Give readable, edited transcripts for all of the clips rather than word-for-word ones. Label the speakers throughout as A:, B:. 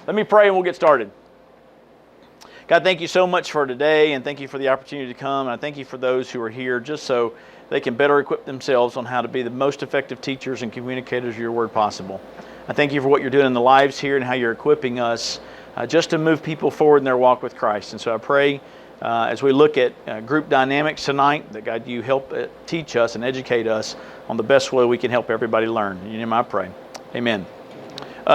A: Let me pray and we'll get started. God, thank you so much for today, and thank you for the opportunity to come. And I thank you for those who are here just so they can better equip themselves on how to be the most effective teachers and communicators of your word possible. I thank you for what you're doing in the lives here and how you're equipping us just to move people forward in their walk with Christ. And so I pray as we look at group dynamics tonight, that God, you help teach us and educate us on the best way we can help everybody learn. In your name I pray. Amen.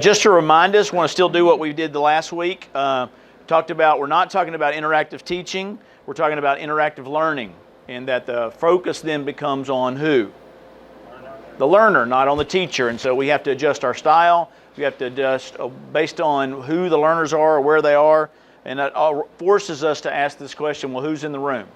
A: Just to remind us, we want to still do what we did the last week. Talked about, we're not talking about interactive teaching, we're talking about interactive learning, and that the focus then becomes on who? The learner, not on the teacher. And so we have to adjust our style, we have to adjust based on who the learners are or where they are, and that forces us to ask this question, well, who's in the room?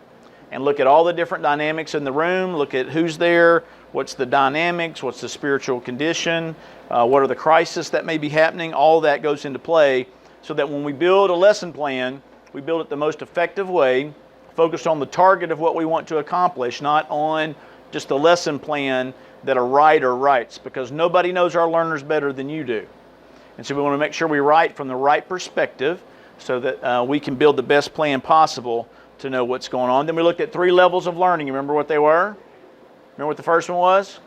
A: And look at all the different dynamics in the room, look at who's there, what's the dynamics, what's the spiritual condition, what are the crises that may be happening, all that goes into play, so that when we build a lesson plan, we build it the most effective way, focused on the target of what we want to accomplish, not on just the lesson plan that a writer writes, because nobody knows our learners better than you do. And so we want to make sure we write from the right perspective so that we can build the best plan possible to know what's going on. Then we looked at 3 levels of learning. You remember what they were? Remember what the first one was?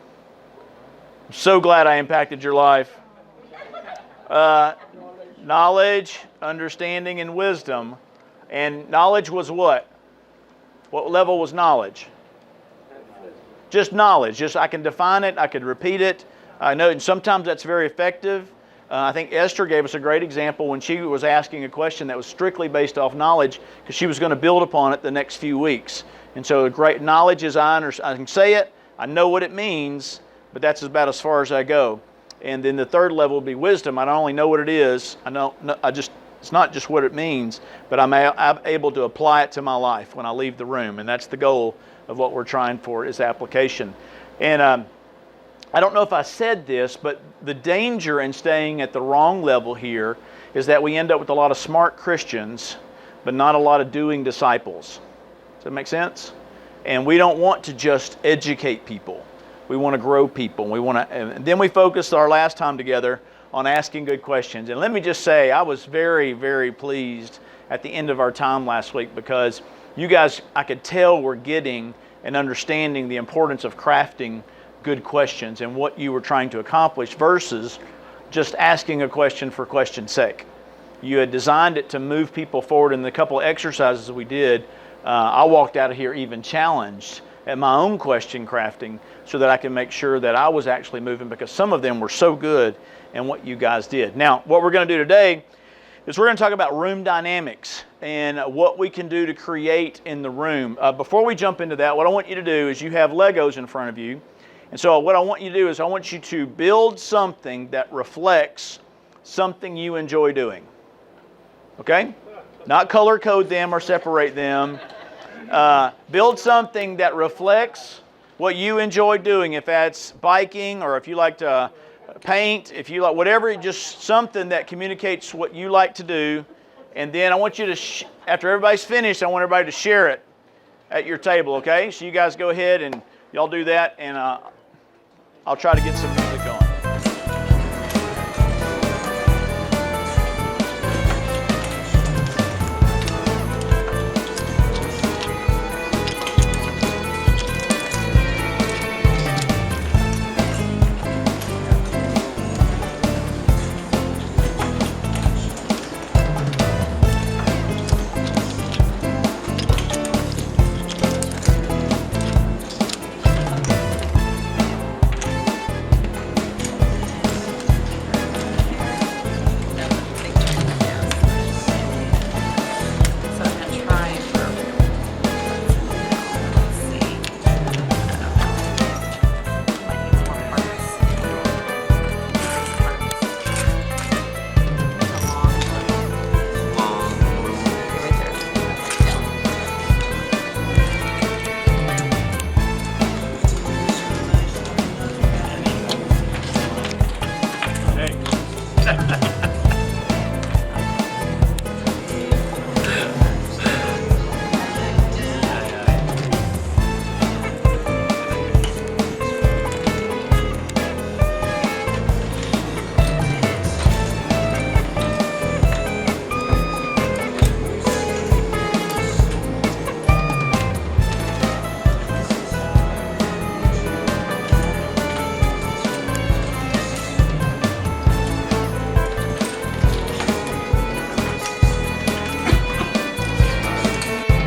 A: I'm so glad I impacted your life. Knowledge, understanding, and wisdom. And knowledge was what? What level was knowledge? Just knowledge. Just I can define it, I could repeat it. I know, and sometimes that's very effective. I think Esther gave us a great example when she was asking a question that was strictly based off knowledge, because she was going to build upon it the next few weeks. And so great knowledge is I can say it, I know what it means, but that's about as far as I go. And then the third level would be wisdom. I not only know what it is, it's not just what it means, but I'm able to apply it to my life when I leave the room. And that's the goal of what we're trying for, is application. And I don't know if I said this, but the danger in staying at the wrong level here is that we end up with a lot of smart Christians, but not a lot of doing disciples. Does that make sense? And we don't want to just educate people. We want to grow people. And then we focused our last time together on asking good questions. And let me just say, I was very, very pleased at the end of our time last week, because you guys, I could tell, were getting and understanding the importance of crafting good questions and what you were trying to accomplish versus just asking a question for question's sake. You had designed it to move people forward. In the couple of exercises we did, I walked out of here even challenged at my own question crafting, so that I can make sure that I was actually moving, because some of them were so good in what you guys did. Now, what we're going to do today is we're going to talk about room dynamics and what we can do to create in the room. Before we jump into that, what I want you to do is, you have Legos in front of you. And so what I want you to do is I want you to build something that reflects something you enjoy doing. Okay? Not color code them or separate them. Build something that reflects what you enjoy doing. If that's biking, or if you like to paint, if you like whatever, just something that communicates what you like to do. And then I want you to, after everybody's finished, I want everybody to share it at your table, okay? So you guys go ahead and y'all do that, and I'll try to get some music going.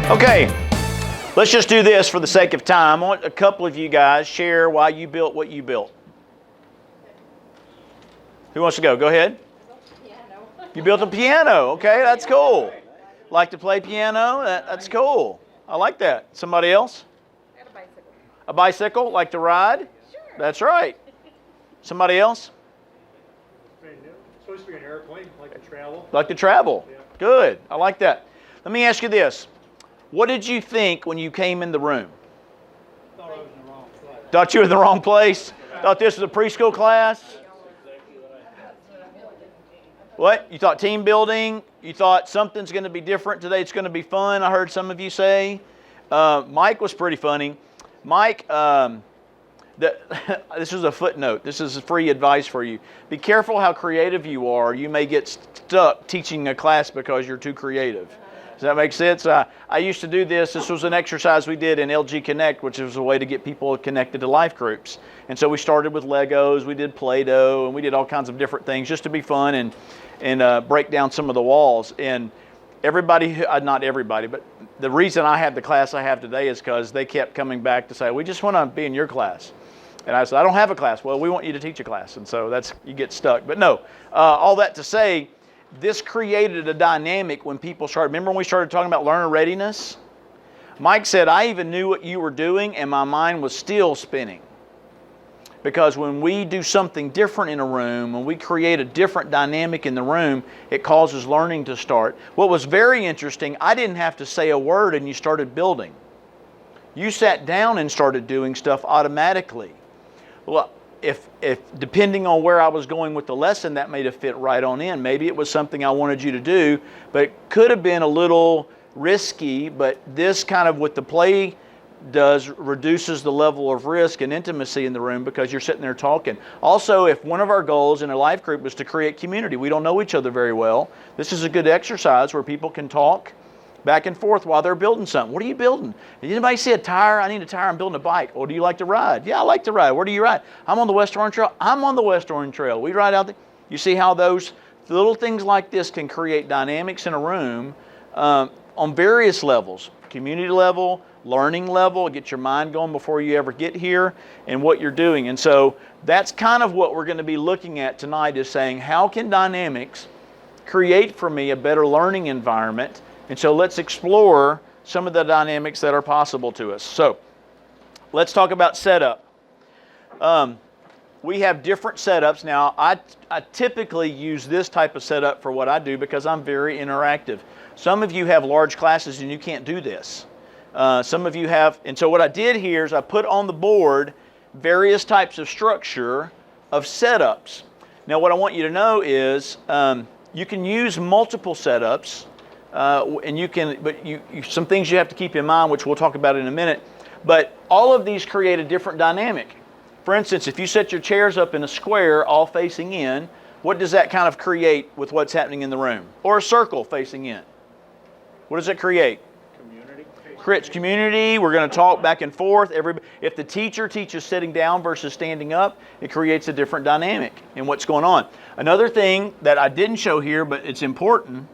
A: Okay, let's just do this for the sake of time. I want a couple of you guys share why you built what you built. Who wants to go? Go ahead.
B: Piano.
A: You built a piano. Okay, that's cool. Like to play piano? That's cool. I like that. Somebody else?
B: And a bicycle.
A: A bicycle? Like to ride?
B: Sure.
A: That's right. Somebody else?
C: Supposed to be an airplane, like to travel.
A: Like to travel.
C: Yeah.
A: Good. I like that. Let me ask you this. What did you think when you came in the room?
C: Thought I was in the wrong place.
A: Thought you were in the wrong place? Thought this was a preschool class? What? You thought team building? You thought something's going to be different today? It's going to be fun, I heard some of you say. Mike was pretty funny. Mike, this is a footnote. This is free advice for you. Be careful how creative you are. You may get stuck teaching a class because you're too creative. Does that make sense? I used to do this. This was an exercise we did in LG Connect, which was a way to get people connected to life groups. And so we started with Legos, we did Play-Doh, and we did all kinds of different things just to be fun and break down some of the walls. And everybody, not everybody, but the reason I have the class I have today is because they kept coming back to say, we just want to be in your class. And I said, I don't have a class. Well, we want you to teach a class. And so you get stuck. But no, all that to say, this created a dynamic when people started. Remember when we started talking about learner readiness? Mike said, I even knew what you were doing and my mind was still spinning. Because when we do something different in a room, when we create a different dynamic in the room, it causes learning to start. What was very interesting, I didn't have to say a word and you started building. You sat down and started doing stuff automatically. Well, if depending on where I was going with the lesson, that may have fit right on in. Maybe it was something I wanted you to do, but it could have been a little risky, but this kind of what the play does reduces the level of risk and intimacy in the room because you're sitting there talking. Also, if one of our goals in a life group was to create community, we don't know each other very well, this is a good exercise where people can talk back and forth while they're building something. What are you building? Did anybody see a tire? I need a tire. I'm building a bike. Or do you like to ride? Yeah, I like to ride. Where do you ride? I'm on the West Orange Trail. I'm on the West Orange Trail. We ride out there. You see how those little things like this can create dynamics in a room on various levels. Community level, learning level, get your mind going before you ever get here and what you're doing. And so that's kind of what we're going to be looking at tonight is saying, how can dynamics create for me a better learning environment? And so let's explore some of the dynamics that are possible to us. So let's talk about setup. We have different setups. Now, I typically use this type of setup for what I do because I'm very interactive. Some of you have large classes and you can't do this. Some of you have, and so what I did here is I put on the board various types of structure of setups. Now, what I want you to know is you can use multiple setups. And you can, but some things you have to keep in mind, which we'll talk about in a minute. But all of these create a different dynamic. For instance, if you set your chairs up in a square, all facing in, what does that kind of create with what's happening in the room? Or a circle facing in. What does it create?
C: Community.
A: Creates community. We're going to talk back and forth. If the teacher teaches sitting down versus standing up, it creates a different dynamic in what's going on. Another thing that I didn't show here, but it's important,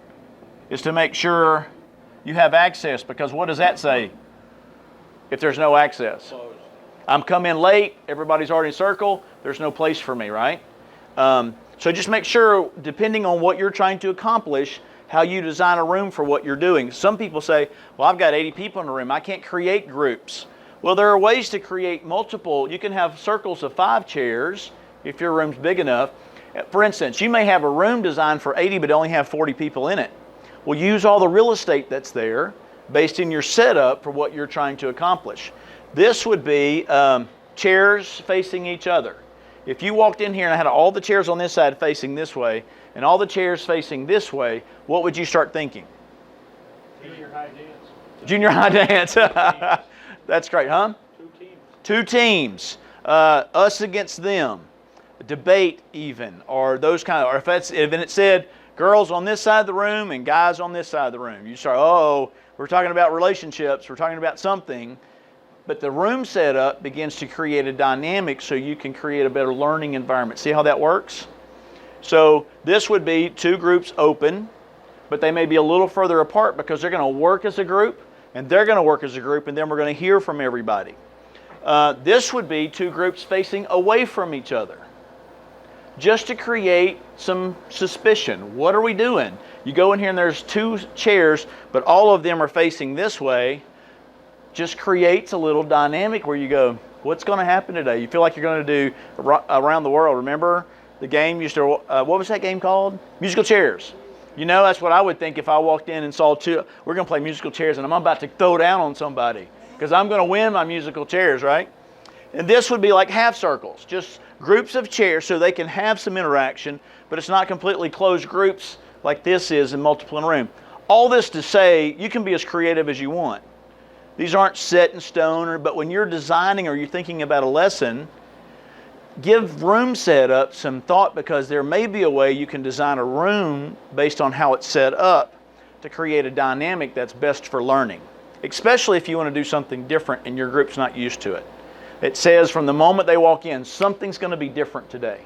A: is to make sure you have access, because what does that say if there's no access? I'm coming late, everybody's already in circle, there's no place for me, right? So just make sure, depending on what you're trying to accomplish, how you design a room for what you're doing. Some people say, well, I've got 80 people in the room, I can't create groups. Well, there are ways to create multiple. You can have circles of 5 chairs if your room's big enough. For instance, you may have a room designed for 80 but only have 40 people in it. Well, use all the real estate that's there based in your setup for what you're trying to accomplish. This would be chairs facing each other. If you walked in here and I had all the chairs on this side facing this way and all the chairs facing this way, what would you start thinking?
C: Junior high dance.
A: Junior high dance. That's great, huh?
C: 2 teams.
A: 2 teams. Us against them. Debate even, or those kind of, or if it said girls on this side of the room and guys on this side of the room, you start, oh, we're talking about relationships, we're talking about something. But the room setup begins to create a dynamic so you can create a better learning environment. See how that works? So this would be 2 groups open, but they may be a little further apart because they're going to work as a group, and they're going to work as a group, and then we're going to hear from everybody. This would be 2 groups facing away from each other, just to create some suspicion. What are we doing? You go in here and there's 2 chairs, but all of them are facing this way. Just creates a little dynamic where you go, what's going to happen today? You feel like you're going to do Around the World. Remember the game used to, what was that game called? Musical chairs. You know, that's what I would think if I walked in and saw 2, we're going to play musical chairs and I'm about to throw down on somebody because I'm going to win my musical chairs, right? And this would be like half circles, just groups of chairs so they can have some interaction, but it's not completely closed groups like this is in multiple in a room. All this to say, you can be as creative as you want. These aren't set in stone, but when you're designing or you're thinking about a lesson, give room setup some thought, because there may be a way you can design a room based on how it's set up to create a dynamic that's best for learning, especially if you want to do something different and your group's not used to it. It says from the moment they walk in, something's going to be different today.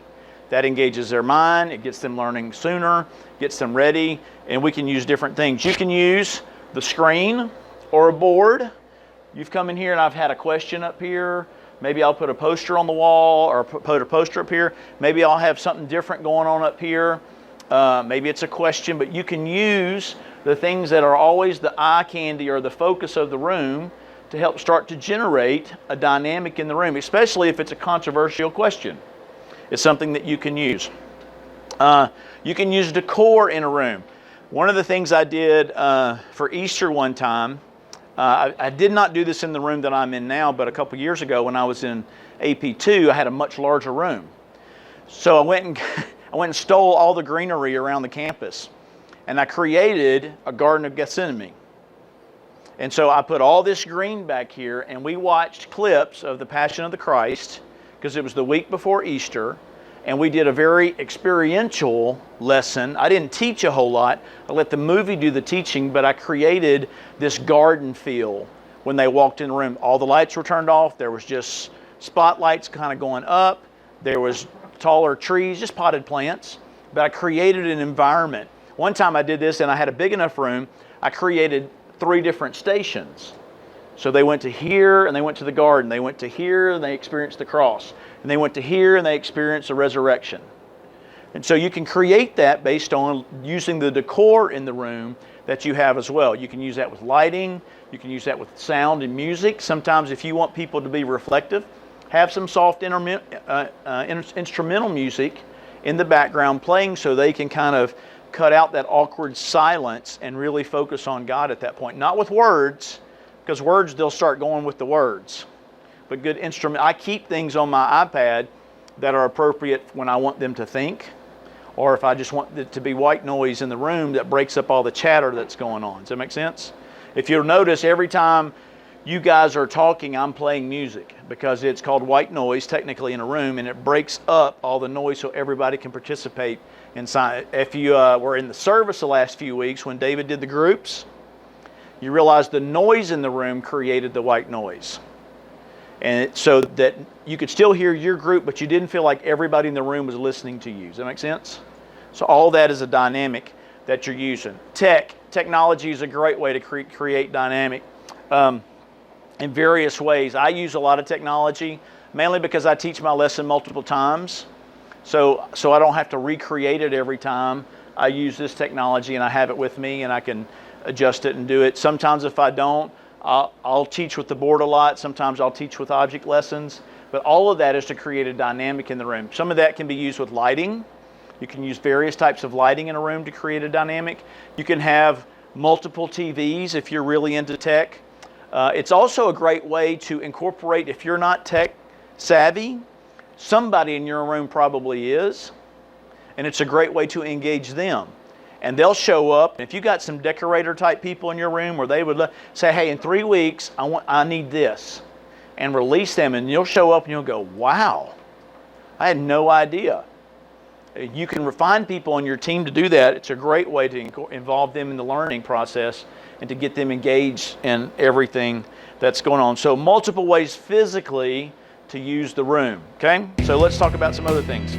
A: That engages their mind, it gets them learning sooner, gets them ready, and we can use different things. You can use the screen or a board. You've come in here and I've had a question up here. Maybe I'll put a poster on the wall or put a poster up here. Maybe I'll have something different going on up here. Maybe it's a question, but you can use the things that are always the eye candy or the focus of the room to help start to generate a dynamic in the room, especially if it's a controversial question. It's something that you can use. You can use decor in a room. One of the things I did for Easter one time, I did not do this in the room that I'm in now, but a couple years ago when I was in AP2, I had a much larger room. So I went and stole all the greenery around the campus, and I created a Garden of Gethsemane. And so I put all this green back here, and we watched clips of the Passion of the Christ, because it was the week before Easter, and we did a very experiential lesson. I didn't teach a whole lot. I let the movie do the teaching, but I created this garden feel when they walked in the room. All the lights were turned off. There was just spotlights kind of going up. There was taller trees, just potted plants. But I created an environment. One time I did this, and I had a big enough room. I created 3 different stations. So they went to here, and they went to the garden. They went to here, and they experienced the cross. And they went to here, and they experienced the resurrection. And so you can create that based on using the decor in the room that you have as well. You can use that with lighting. You can use that with sound and music. Sometimes if you want people to be reflective, have some soft instrumental music in the background playing so they can kind of cut out that awkward silence and really focus on God at that point. Not with words, because words, they'll start going with the words. But good instrument. I keep things on my iPad that are appropriate when I want them to think, or if I just want it to be white noise in the room that breaks up all the chatter that's going on. Does that make sense? If you'll notice, every time you guys are talking, I'm playing music, because it's called white noise technically in a room, and it breaks up all the noise so everybody can participate inside. If you were in the service the last few weeks when David did the groups, you realize the noise in the room created the white noise. And so that you could still hear your group, but you didn't feel like everybody in the room was listening to you. Does that make sense? So all that is a dynamic that you're using. Technology is a great way to create dynamic in various ways. I use a lot of technology, mainly because I teach my lesson multiple times. So I don't have to recreate it every time. I use this technology and I have it with me, and I can adjust it and do it. Sometimes if I don't, I'll teach with the board a lot. Sometimes I'll teach with object lessons. But all of that is to create a dynamic in the room. Some of that can be used with lighting. You can use various types of lighting in a room to create a dynamic. You can have multiple TVs if you're really into tech. It's also a great way to incorporate, if you're not tech savvy, somebody in your room probably is. And it's a great way to engage them. And they'll show up. If you got some decorator type people in your room where they would say, hey, in 3 weeks, I need this, and release them, and you'll show up and you'll go, wow, I had no idea. You can refine people on your team to do that. It's a great way to involve them in the learning process and to get them engaged in everything that's going on. So multiple ways physically to use the room, okay? So let's talk about some other things.